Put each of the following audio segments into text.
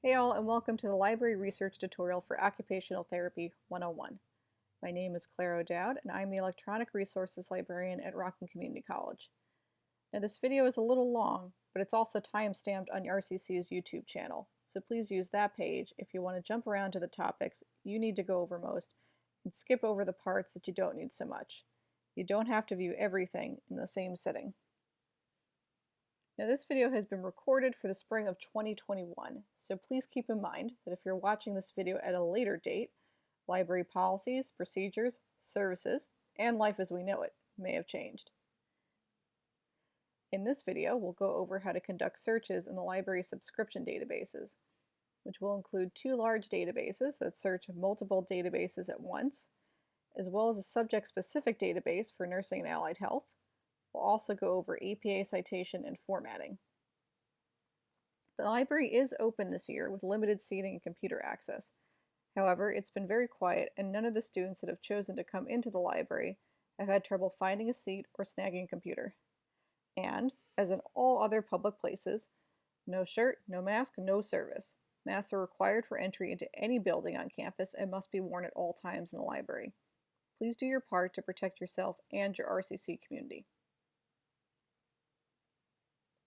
Hey all, and welcome to the Library Research Tutorial for Occupational Therapy 101. My name is Claire O'Dowd, and I'm the Electronic Resources Librarian at Rockland Community College. Now this video is a little long, but it's also time-stamped on RCC's YouTube channel, so please use that page if you want to jump around to the topics you need to go over most and skip over the parts that you don't need so much. You don't have to view everything in the same sitting. Now this video has been recorded for the spring of 2021, so please keep in mind that if you're watching this video at a later date, library policies, procedures, services, and life as we know it may have changed. In this video, we'll go over how to conduct searches in the library subscription databases, which will include two large databases that search multiple databases at once, as well as a subject-specific database for nursing and allied health. We'll also go over APA citation and formatting. The library is open this year with limited seating and computer access. However, it's been very quiet and none of the students that have chosen to come into the library have had trouble finding a seat or snagging a computer. And, as in all other public places, no shirt, no mask, no service. Masks are required for entry into any building on campus and must be worn at all times in the library. Please do your part to protect yourself and your RCC community.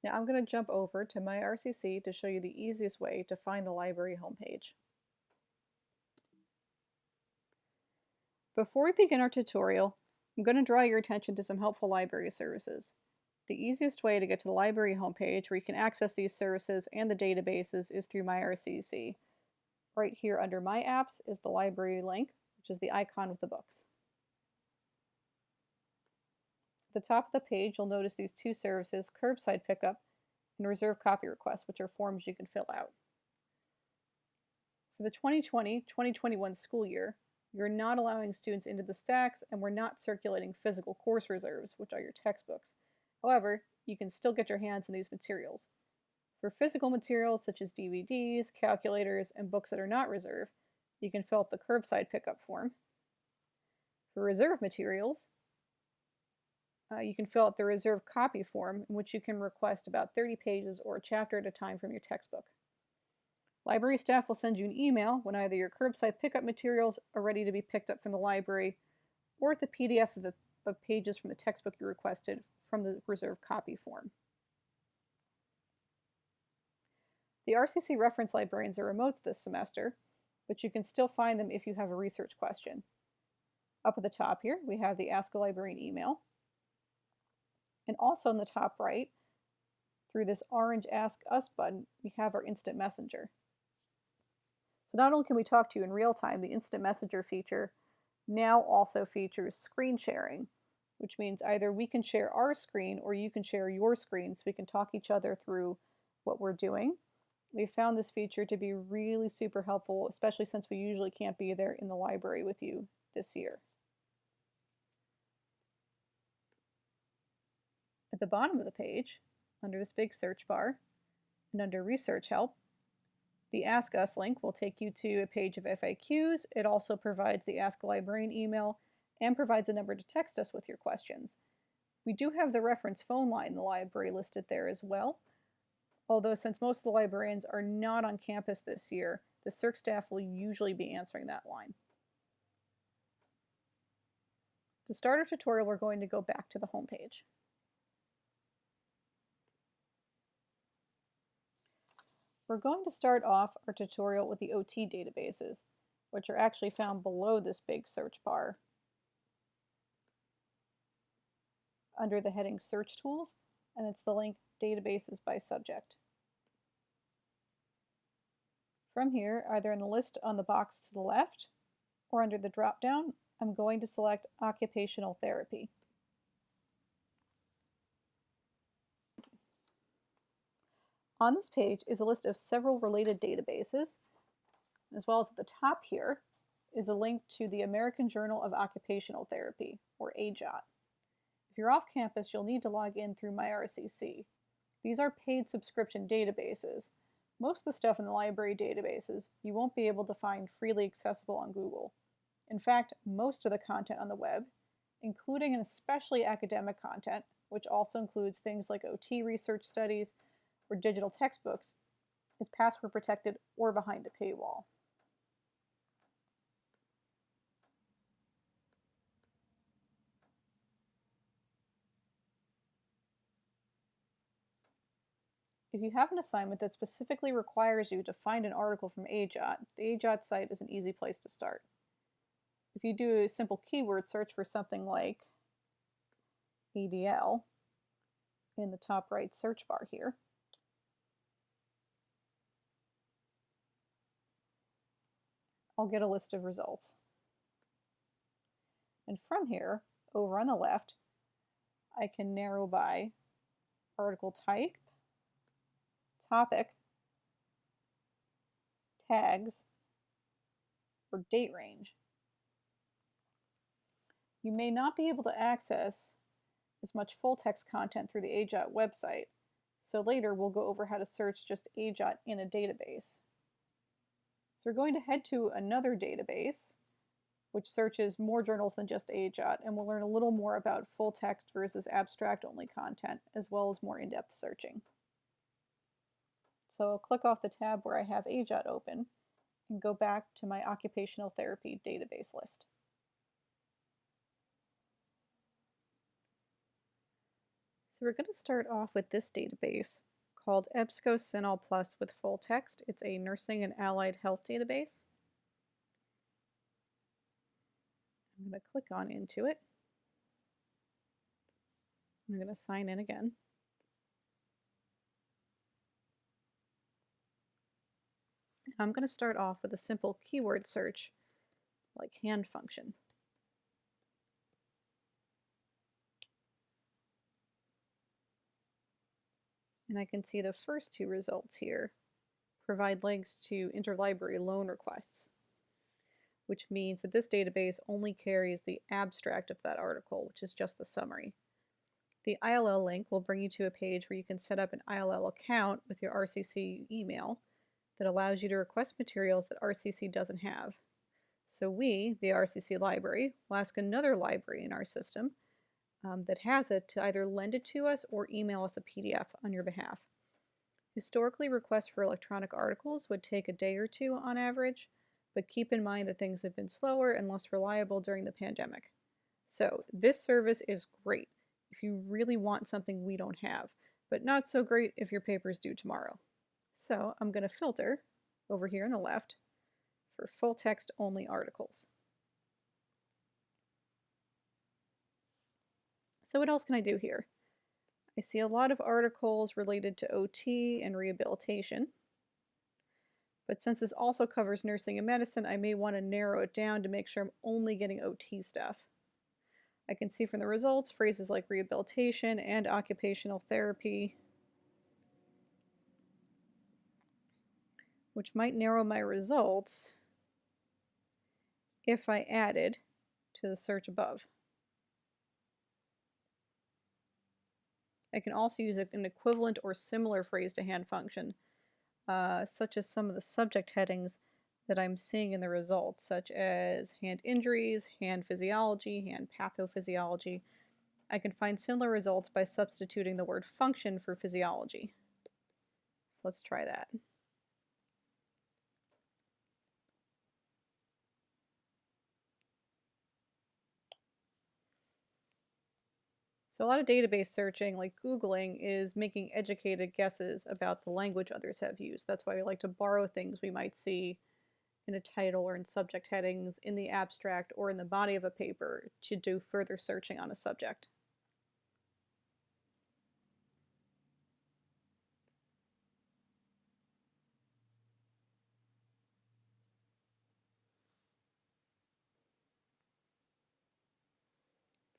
Now I'm going to jump over to my RCC to show you the easiest way to find the library homepage. Before we begin our tutorial, I'm going to draw your attention to some helpful library services. The easiest way to get to the library homepage where you can access these services and the databases is through my RCC. Right here under My Apps is the library link, which is the icon with the books. At the top of the page, you'll notice these two services, Curbside Pickup and Reserve Copy Request, which are forms you can fill out. For the 2020-2021 school year, you're not allowing students into the stacks and we're not circulating physical course reserves, which are your textbooks. However, you can still get your hands on these materials. For physical materials such as DVDs, calculators, and books that are not reserved, you can fill out the Curbside Pickup form. For reserve materials, you can fill out the reserve copy form, in which you can request about 30 pages or a chapter at a time from your textbook. Library staff will send you an email when either your curbside pickup materials are ready to be picked up from the library, or the PDF of pages from the textbook you requested from the reserve copy form. The RCC reference librarians are remote this semester, but you can still find them if you have a research question. Up at the top here, we have the Ask a Librarian email. And also in the top right, through this orange Ask Us button, we have our Instant Messenger. So not only can we talk to you in real time, the Instant Messenger feature now also features screen sharing, which means either we can share our screen or you can share your screen so we can talk each other through what we're doing. We found this feature to be really super helpful, especially since we usually can't be there in the library with you this year. At the bottom of the page, under this big search bar, and under Research Help, the Ask Us link will take you to a page of FAQs. It also provides the Ask a Librarian email and provides a number to text us with your questions. We do have the reference phone line in the library listed there as well, although since most of the librarians are not on campus this year, the CIRC staff will usually be answering that line. To start our tutorial, we're going to go back to the home page. We're going to start off our tutorial with the OT databases, which are actually found below this big search bar under the heading Search Tools, and it's the link Databases by Subject. From here, either in the list on the box to the left or under the drop-down, I'm going to select Occupational Therapy. On this page is a list of several related databases, as well as at the top here is a link to the American Journal of Occupational Therapy, or AJOT. If you're off campus, you'll need to log in through my RCC. These are paid subscription databases. Most of the stuff in the library databases you won't be able to find freely accessible on Google. In fact, most of the content on the web, including and especially academic content, which also includes things like OT research studies, or digital textbooks, is password protected or behind a paywall. If you have an assignment that specifically requires you to find an article from AJOT, the AJOT site is an easy place to start. If you do a simple keyword search for something like ADL in the top right search bar here, I'll get a list of results. And from here, over on the left, I can narrow by article type, topic, tags, or date range. You may not be able to access as much full text content through the AJOT website, so later we'll go over how to search just AJOT in a database. So we're going to head to another database which searches more journals than just AJOT, and we'll learn a little more about full text versus abstract only content, as well as more in-depth searching. So I'll click off the tab where I have AJOT open and go back to my occupational therapy database list. So we're going to start off with this database called EBSCO CINAHL Plus with full text. It's a nursing and allied health database. I'm going to click on into it. I'm going to sign in again. I'm going to start off with a simple keyword search like hand function. And I can see the first two results here provide links to interlibrary loan requests, which means that this database only carries the abstract of that article, which is just the summary. The ILL link will bring you to a page where you can set up an ILL account with your RCC email that allows you to request materials that RCC doesn't have. So we, the RCC Library, will ask another library in our system that has it to either lend it to us or email us a PDF on your behalf. Historically, requests for electronic articles would take a day or two on average, but keep in mind that things have been slower and less reliable during the pandemic. So this service is great if you really want something we don't have, but not so great if your paper is due tomorrow. So I'm going to filter over here on the left for full text only articles. So what else can I do here? I see a lot of articles related to OT and rehabilitation, but since this also covers nursing and medicine, I may want to narrow it down to make sure I'm only getting OT stuff. I can see from the results phrases like rehabilitation and occupational therapy, which might narrow my results if I added to the search above. I can also use an equivalent or similar phrase to hand function, such as some of the subject headings that I'm seeing in the results, such as hand injuries, hand physiology, hand pathophysiology. I can find similar results by substituting the word function for physiology. So let's try that. So a lot of database searching, like Googling, is making educated guesses about the language others have used. That's why we like to borrow things we might see in a title or in subject headings, in the abstract, or in the body of a paper to do further searching on a subject.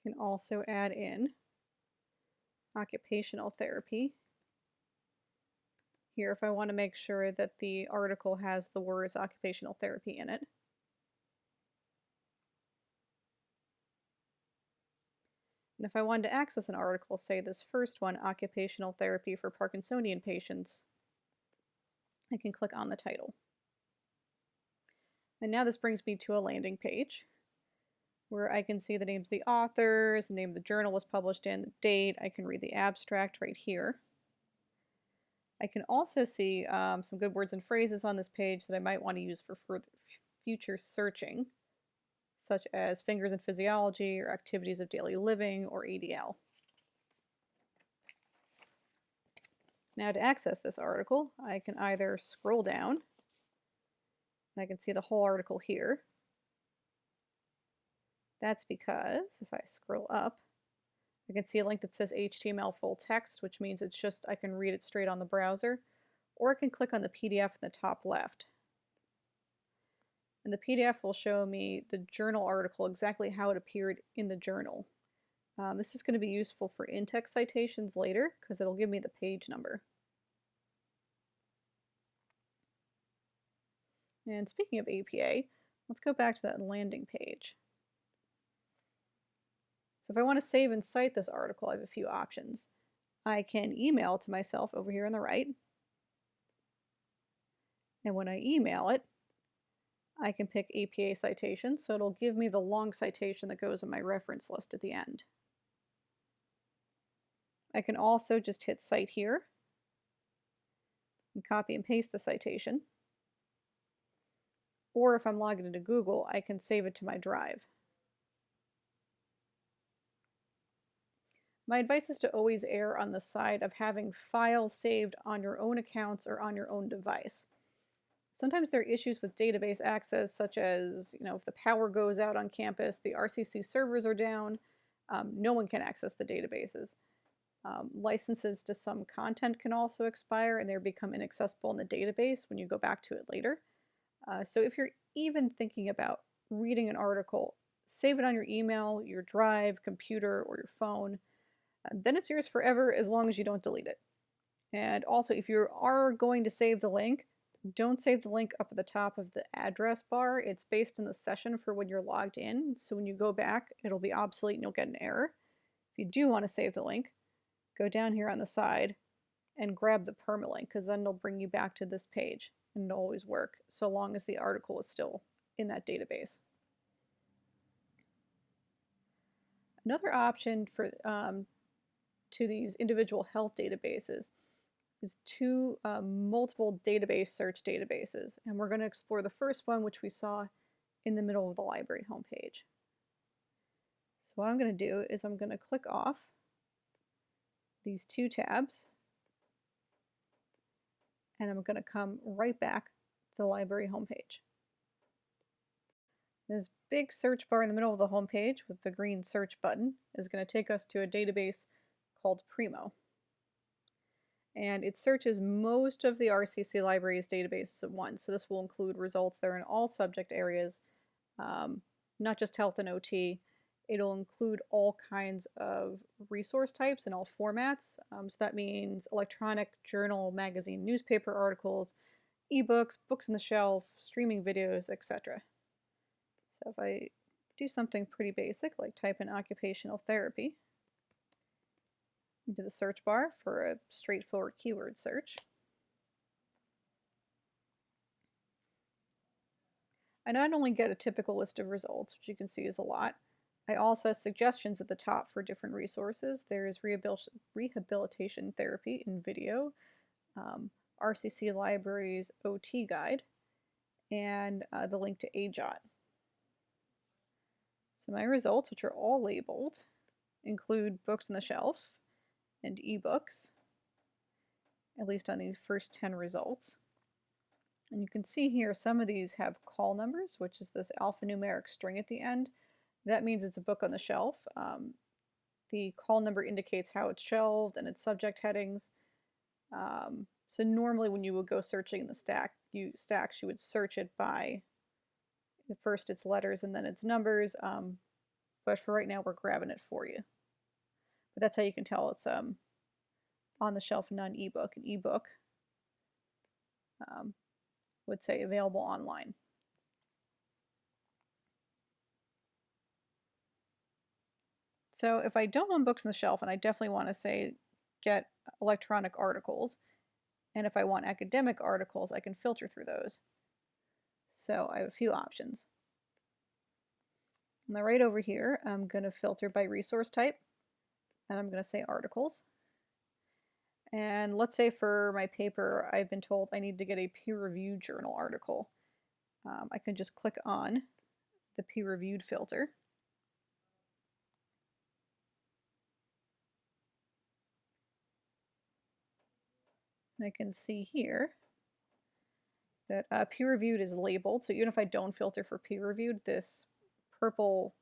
You can also add in occupational therapy. Here, if I want to make sure that the article has the words occupational therapy in it. And if I wanted to access an article, say this first one, occupational therapy for Parkinsonian patients, I can click on the title. And now this brings me to a landing page where I can see the names of the authors, the name of the journal was published in, the date. I can read the abstract right here. I can also see some good words and phrases on this page that I might want to use for future searching, such as fingers in physiology or activities of daily living or ADL. Now to access this article, I can either scroll down, and I can see the whole article here. That's because if I scroll up, I can see a link that says HTML full text, which means it's just I can read it straight on the browser, or I can click on the PDF in the top left. And the PDF will show me the journal article, exactly how it appeared in the journal. This is going to be useful for in-text citations later because it'll give me the page number. And speaking of APA, let's go back to that landing page. So if I want to save and cite this article, I have a few options. I can email it to myself over here on the right. And when I email it, I can pick APA citation, so it'll give me the long citation that goes in my reference list at the end. I can also just hit cite here and copy and paste the citation. Or if I'm logged into Google, I can save it to my drive. My advice is to always err on the side of having files saved on your own accounts or on your own device. Sometimes there are issues with database access, such as, if the power goes out on campus, the RCC servers are down, no one can access the databases. Licenses to some content can also expire and they become inaccessible in the database when you go back to it later. So if you're even thinking about reading an article, save it on your email, your drive, computer, or your phone. Then it's yours forever as long as you don't delete it. And also, if you are going to save the link, don't save the link up at the top of the address bar. It's based in the session for when you're logged in, so when you go back, it'll be obsolete and you'll get an error. If you do want to save the link, go down here on the side and grab the permalink, because then it'll bring you back to this page, and it'll always work so long as the article is still in that database. Another option for to these individual health databases is two multiple database search databases. And we're going to explore the first one, which we saw in the middle of the library homepage. So what I'm going to do is I'm going to click off these two tabs, and I'm going to come right back to the library homepage. This big search bar in the middle of the homepage with the green search button is going to take us to a database called Primo. And it searches most of the RCC Library's databases at once. So this will include results that are in all subject areas, not just health and OT. It'll include all kinds of resource types in all formats. So that means electronic, journal, magazine, newspaper articles, ebooks, books on the shelf, streaming videos, etc. So if I do something pretty basic, like type in occupational therapy into the search bar for a straightforward keyword search, I not only get a typical list of results, which you can see is a lot, I also have suggestions at the top for different resources. There's rehabilitation therapy in video, RCC Library's OT guide, and the link to AJOT. So my results, which are all labeled, include books on the shelf and ebooks, at least on the first 10 results. And you can see here some of these have call numbers, which is this alphanumeric string at the end. That means it's a book on the shelf. The call number indicates how it's shelved and its subject headings. So normally when you would go searching in the stacks, you would search it by first its letters and then its numbers. But for right now, we're grabbing it for you. But that's how you can tell it's on the shelf and not an ebook. An ebook would say available online. So if I don't want books on the shelf, and I definitely want to say get electronic articles, and if I want academic articles, I can filter through those. So I have a few options. And then right over here, I'm going to filter by resource type, and I'm going to say articles. And let's say for my paper, I've been told I need to get a peer-reviewed journal article. I can just click on the peer-reviewed filter. And I can see here that peer-reviewed is labeled. So even if I don't filter for peer-reviewed, this purple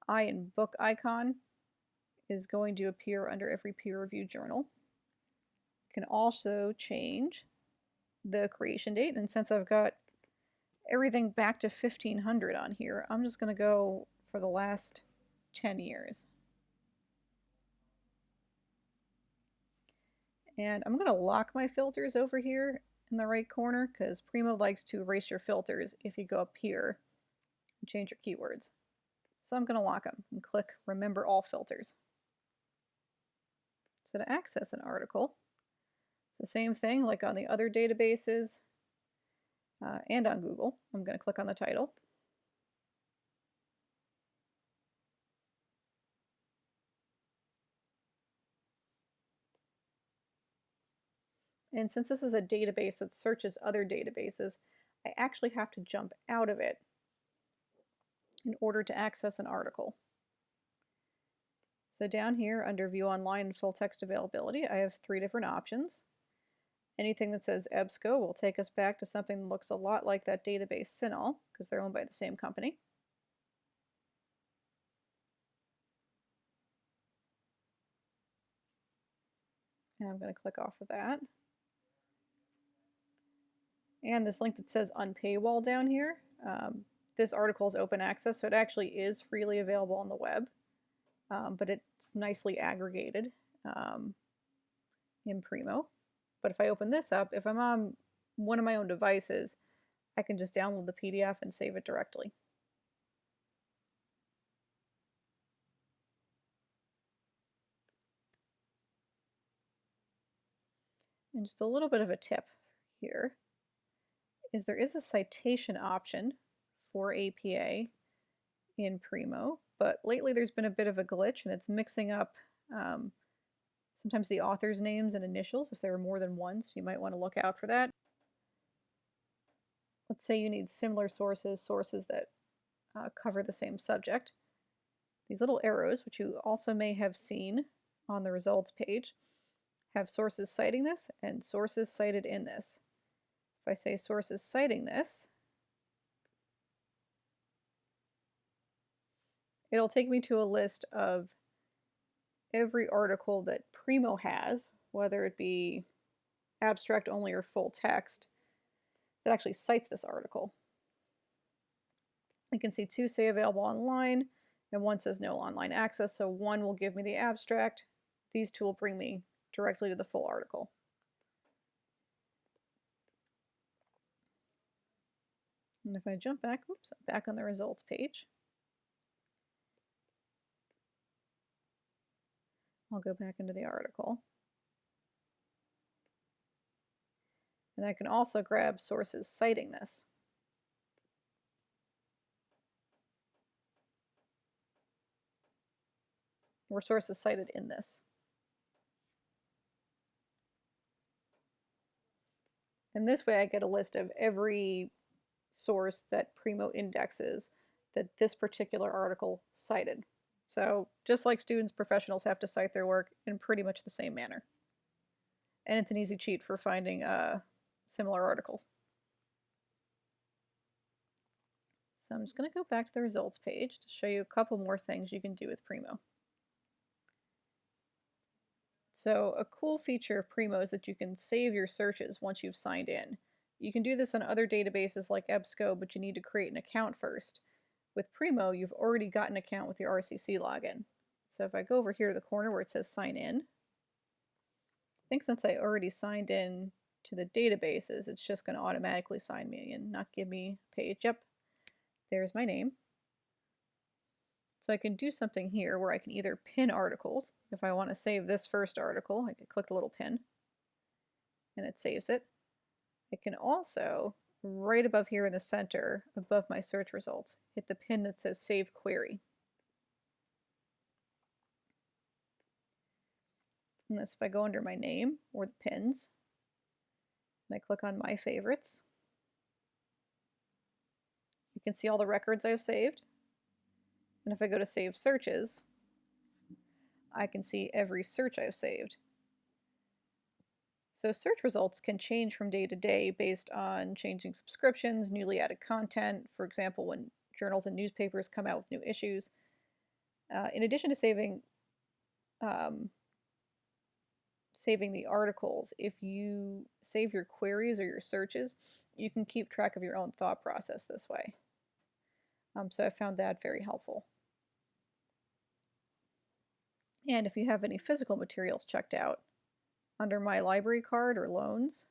I in book icon is going to appear under every peer-reviewed journal. You can also change the creation date, and since I've got everything back to 1500 on here, I'm just going to go for the last 10 years. And I'm going to lock my filters over here in the right corner because Primo likes to erase your filters if you go up here and change your keywords. So I'm going to lock them and click Remember All Filters. So to access an article, it's the same thing like on the other databases and on Google. I'm going to click on the title. And since this is a database that searches other databases, I actually have to jump out of it in order to access an article. So down here under View Online and Full Text Availability, I have 3 different options. Anything that says EBSCO will take us back to something that looks a lot like that database CINAHL, because they're owned by the same company. And I'm going to click off of that. And this link that says Unpaywall down here, this article is open access, so it actually is freely available on the web, but it's nicely aggregated in Primo. But if I open this up, if I'm on one of my own devices, I can just download the PDF and save it directly. And just a little bit of a tip here is there is a citation option for APA in Primo, but lately there's been a bit of a glitch and it's mixing up sometimes the author's names and initials if there are more than one, so you might want to look out for that. Let's say you need similar sources that cover the same subject. These little arrows, which you also may have seen on the results page, have sources citing this and sources cited in this. If I say sources citing this, it'll take me to a list of every article that Primo has, whether it be abstract only or full text, that actually cites this article. You can see 2 say available online, and 1 says no online access, so 1 will give me the abstract. These 2 will bring me directly to the full article. And if I jump back, oops, I'm back on the results page. I'll go back into the article. And I can also grab sources citing this. Or sources cited in this. And this way I get a list of every source that Primo indexes that this particular article cited. So just like students, professionals have to cite their work in pretty much the same manner. And it's an easy cheat for finding similar articles. So I'm just going to go back to the results page to show you a couple more things you can do with Primo. So a cool feature of Primo is that you can save your searches once you've signed in. You can do this on other databases like EBSCO, but you need to create an account first. With Primo, you've already got an account with your RCC login. So if I go over here to the corner where it says sign in, I think since I already signed in to the databases, it's just going to automatically sign me in, not give me a page. Yep, there's my name. So I can do something here where I can either pin articles. If I want to save this first article, I can click the little pin and it saves it. I can also, right above here in the center, above my search results, hit the pin that says Save Query. And this, if I go under my name or the pins, and I click on my favorites, you can see all the records I've saved. And if I go to save searches, I can see every search I've saved. So search results can change from day to day based on changing subscriptions, newly added content, for example, when journals and newspapers come out with new issues. In addition to saving the articles, if you save your queries or your searches, you can keep track of your own thought process this way. So I found that very helpful. And if you have any physical materials checked out, under my library card or loans,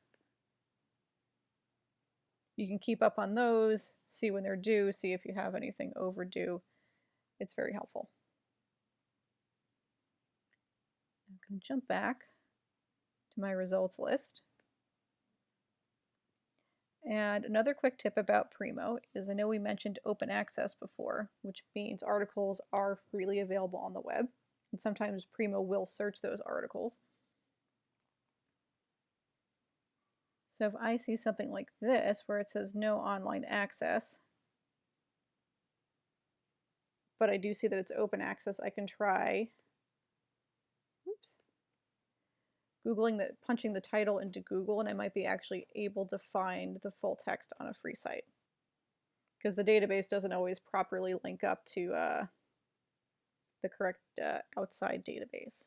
you can keep up on those, see when they're due, see if you have anything overdue. It's very helpful. I'm going to jump back to my results list. And another quick tip about Primo is, I know we mentioned open access before, which means articles are freely available on the web. And sometimes Primo will search those articles. So if I see something like this where it says no online access, but I do see that it's open access, I can try punching the title into Google, and I might be actually able to find the full text on a free site, because the database doesn't always properly link up to the correct outside database.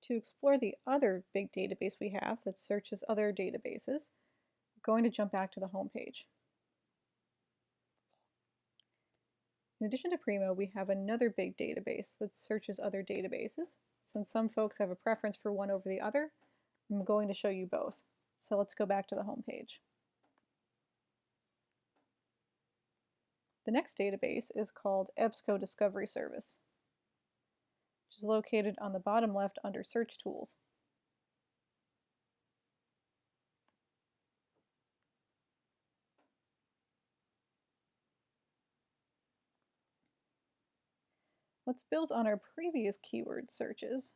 To explore the other big database we have that searches other databases, I'm going to jump back to the home page. In addition to Primo, we have another big database that searches other databases. Since some folks have a preference for one over the other, I'm going to show you both. So let's go back to the home page. The next database is called EBSCO Discovery Service, which is located on the bottom left under Search Tools. Let's build on our previous keyword searches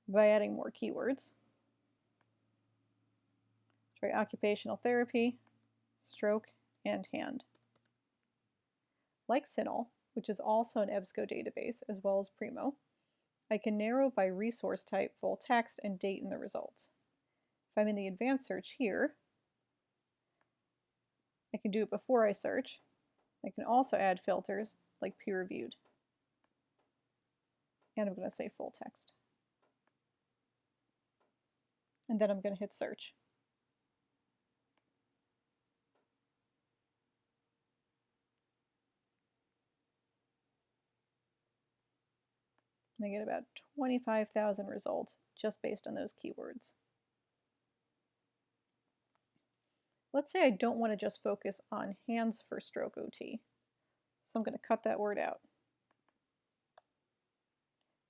by adding more keywords. Try occupational therapy, stroke, and hand. Like CINAHL, which is also an EBSCO database, as well as Primo, I can narrow by resource type, full text, and date in the results. If I'm in the advanced search here, I can do it before I search. I can also add filters like peer-reviewed. And I'm going to say full text. And then I'm going to hit search. And I get about 25,000 results just based on those keywords. Let's say I don't want to just focus on hands for stroke OT. So I'm going to cut that word out.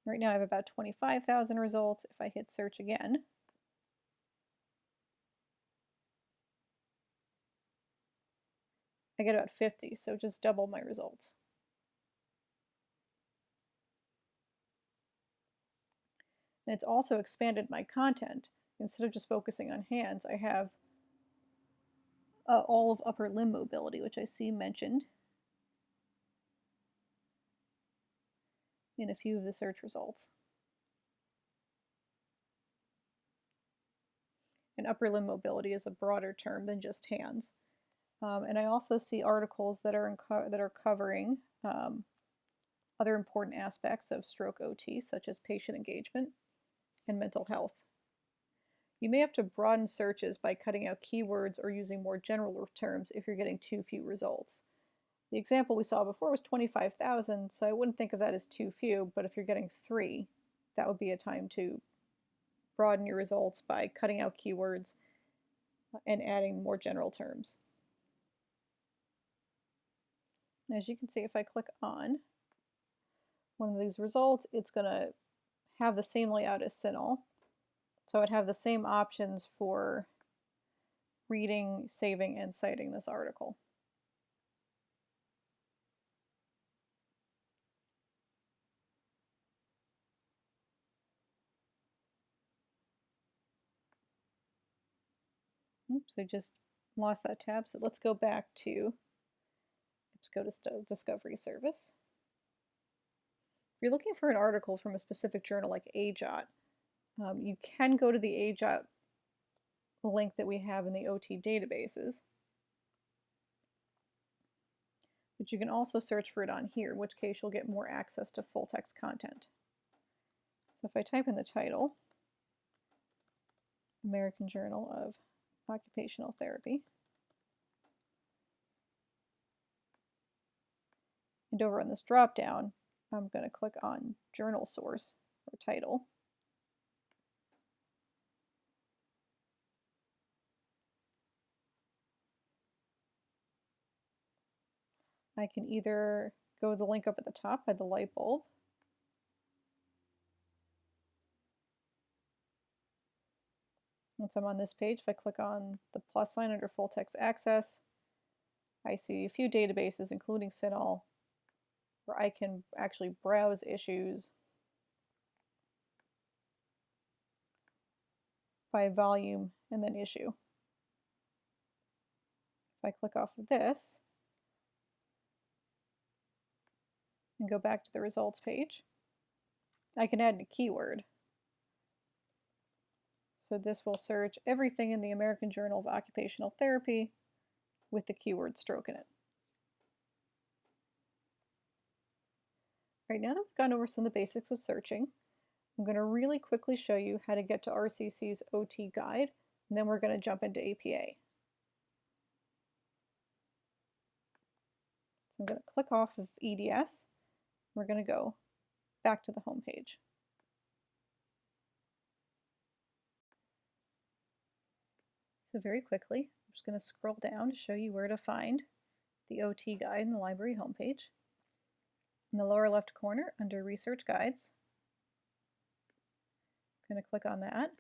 Right now I have about 25,000 results. If I hit search again, I get about 50, so just double my results. And it's also expanded my content. Instead of just focusing on hands, I have all of upper limb mobility, which I see mentioned in a few of the search results. And upper limb mobility is a broader term than just hands. And I also see articles that are covering other important aspects of stroke OT, such as patient engagement and mental health. You may have to broaden searches by cutting out keywords or using more general terms if you're getting too few results. The example we saw before was 25,000, so I wouldn't think of that as too few, but if you're getting 3, that would be a time to broaden your results by cutting out keywords and adding more general terms. As you can see, if I click on one of these results, it's going to have the same layout as CINAHL. So I'd have the same options for reading, saving, and citing this article. Oops, I just lost that tab, so let's go back to EBSCO Discovery Service. If you're looking for an article from a specific journal like AJOT, you can go to the AJOT link that we have in the OT databases. But you can also search for it on here, in which case you'll get more access to full text content. So if I type in the title, American Journal of Occupational Therapy, and over on this drop down, I'm going to click on journal source or title. I can either go to the link up at the top by the light bulb, once I'm on this page, if I click on the plus sign under full text access, I see a few databases including CINAHL where I can actually browse issues by volume and then issue. If I click off of this and go back to the results page, I can add a keyword. So this will search everything in the American Journal of Occupational Therapy with the keyword stroke in it. Right, now that we've gone over some of the basics of searching, I'm going to really quickly show you how to get to RCC's OT guide, and then we're going to jump into APA. So I'm going to click off of EDS. We're going to go back to the home page. So very quickly, I'm just going to scroll down to show you where to find the OT guide in the library homepage. In the lower left corner, under Research Guides, I'm going to click on that,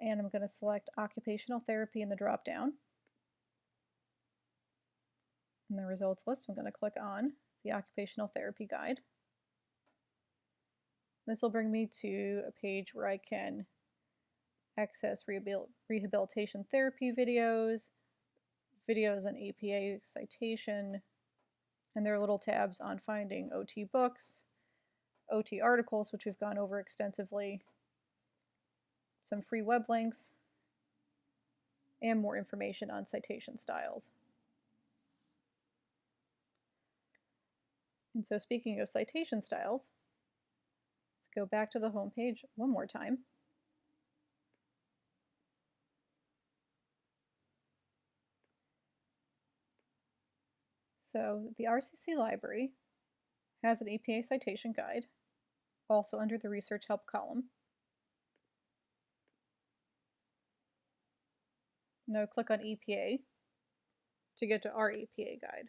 and I'm going to select Occupational Therapy in the drop-down. In the results list, I'm going to click on the Occupational Therapy Guide. This will bring me to a page where I can access rehabilitation therapy videos, videos on APA citation, and there are little tabs on finding OT books, OT articles, which we've gone over extensively, some free web links, and more information on citation styles. And so speaking of citation styles, let's go back to the home page one more time. So the RCC Library has an APA citation guide, also under the Research Help column. Now click on APA to get to our APA guide.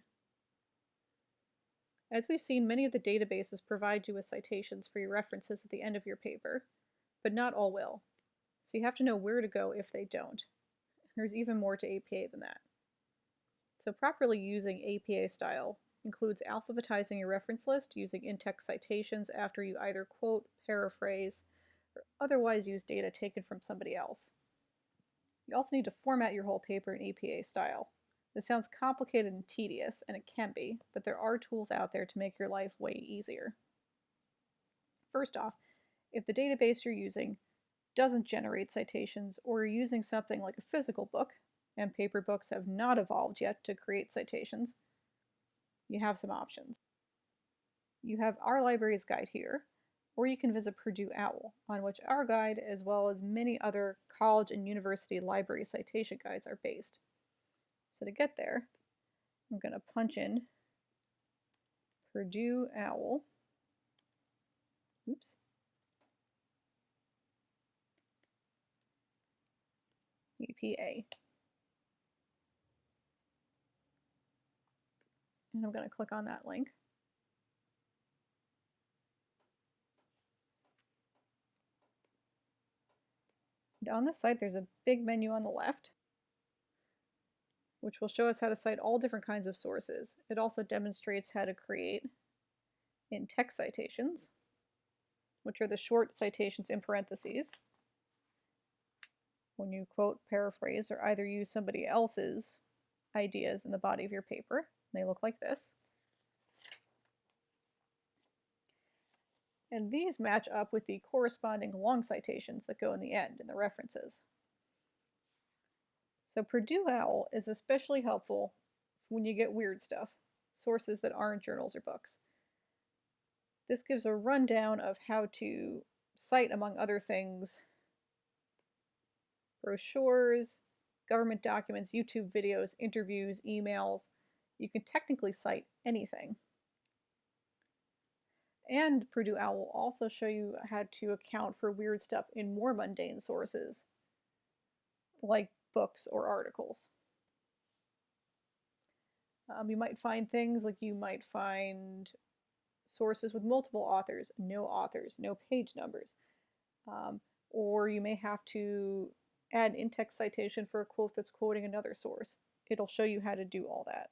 As we've seen, many of the databases provide you with citations for your references at the end of your paper, but not all will. So you have to know where to go if they don't. There's even more to APA than that. So properly using APA style includes alphabetizing your reference list using in-text citations after you either quote, paraphrase, or otherwise use data taken from somebody else. You also need to format your whole paper in APA style. This sounds complicated and tedious, and it can be, but there are tools out there to make your life way easier. First off, if the database you're using doesn't generate citations, or you're using something like a physical book, and paper books have not evolved yet to create citations, you have some options. You have our library's guide here, or you can visit Purdue OWL, on which our guide, as well as many other college and university library citation guides, are based. So to get there, I'm going to punch in Purdue OWL, APA. And I'm going to click on that link. And on this site, there's a big menu on the left, which will show us how to cite all different kinds of sources. It also demonstrates how to create in-text citations, which are the short citations in parentheses, when you quote, paraphrase, or either use somebody else's ideas in the body of your paper. They look like this. And these match up with the corresponding long citations that go in the end in the references. So Purdue OWL is especially helpful when you get weird stuff, sources that aren't journals or books. This gives a rundown of how to cite, among other things, brochures, government documents, YouTube videos, interviews, emails. You can technically cite anything. And Purdue OWL will also show you how to account for weird stuff in more mundane sources, like books or articles. You might find things like you might find sources with multiple authors, no page numbers. Or you may have to add an in-text citation for a quote that's quoting another source. It'll show you how to do all that.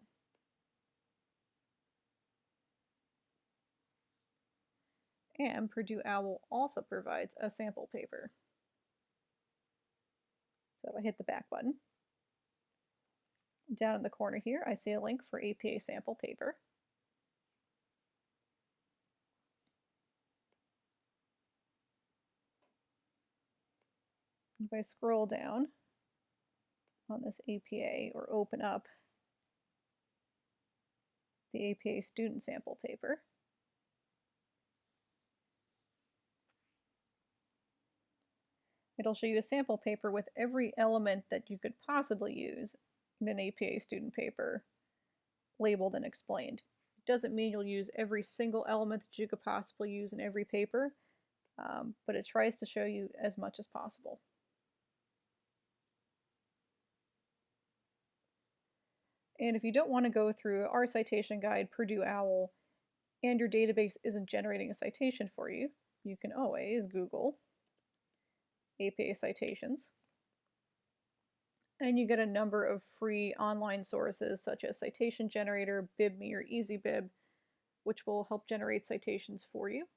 And Purdue OWL also provides a sample paper. So if I hit the back button, down in the corner here, I see a link for APA sample paper. If I scroll down on this APA or open up the APA student sample paper, it'll show you a sample paper with every element that you could possibly use in an APA student paper labeled and explained. It doesn't mean you'll use every single element that you could possibly use in every paper, but it tries to show you as much as possible. And if you don't want to go through our citation guide, Purdue OWL, and your database isn't generating a citation for you, you can always Google APA citations. And you get a number of free online sources such as Citation Generator, BibMe, or EasyBib, which will help generate citations for you.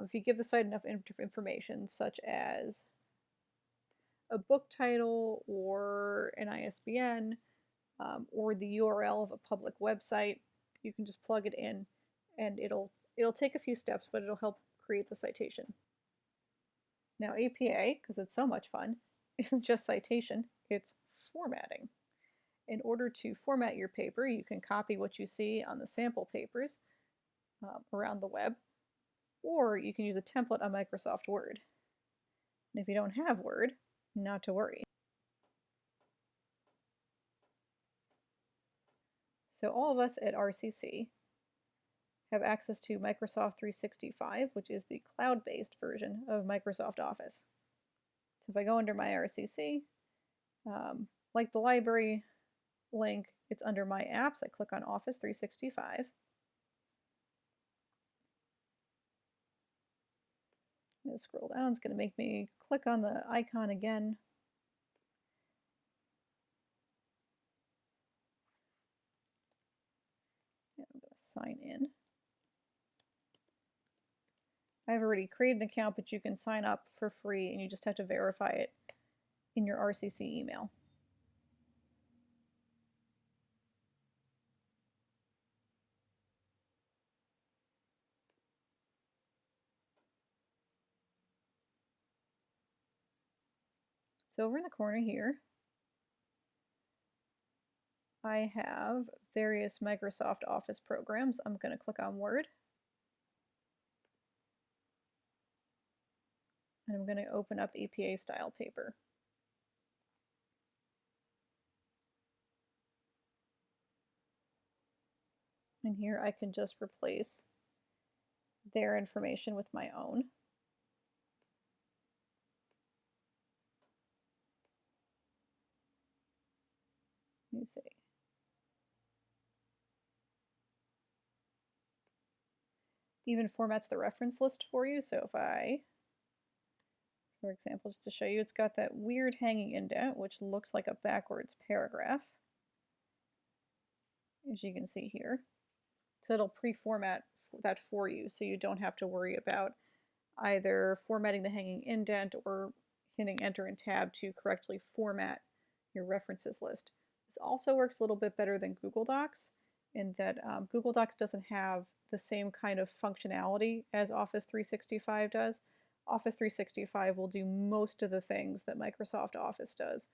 If you give the site enough information, such as a book title or an ISBN, or the URL of a public website, you can just plug it in and it'll take a few steps, but it'll help create the citation. Now APA, because it's so much fun, isn't just citation, it's formatting. In order to format your paper, you can copy what you see on the sample papers around the web, or you can use a template on Microsoft Word. And if you don't have Word, not to worry. So all of us at RCC have access to Microsoft 365, which is the cloud-based version of Microsoft Office. So if I go under my RCC, like the library link, it's under my apps. I click on Office 365. I'm going to scroll down. It's going to make me click on the icon again. And I'm going to sign in. I've already created an account, but you can sign up for free and you just have to verify it in your RCC email. So over in the corner here, I have various Microsoft Office programs. I'm going to click on Word. And I'm going to open up APA style paper. And here I can just replace their information with my own. Let me see. It even formats the reference list for you. So if I, for example, just to show you, it's got that weird hanging indent, which looks like a backwards paragraph, as you can see here. So it'll pre-format that for you, so you don't have to worry about either formatting the hanging indent or hitting Enter and Tab to correctly format your references list. This also works a little bit better than Google Docs in that Google Docs doesn't have the same kind of functionality as Office 365 does. Office 365 will do most of the things that Microsoft Office does,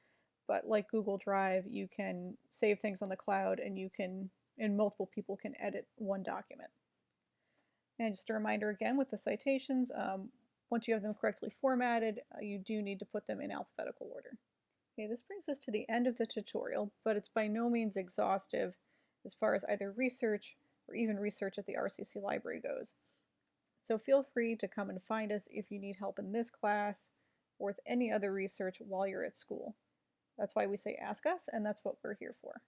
but like Google Drive, you can save things on the cloud and multiple people can edit one document. And just a reminder again with the citations, once you have them correctly formatted, you do need to put them in alphabetical order. Okay, this brings us to the end of the tutorial, but it's by no means exhaustive as far as either research or even research at the RCC Library goes. So feel free to come and find us if you need help in this class or with any other research while you're at school. That's why we say ask us, and that's what we're here for.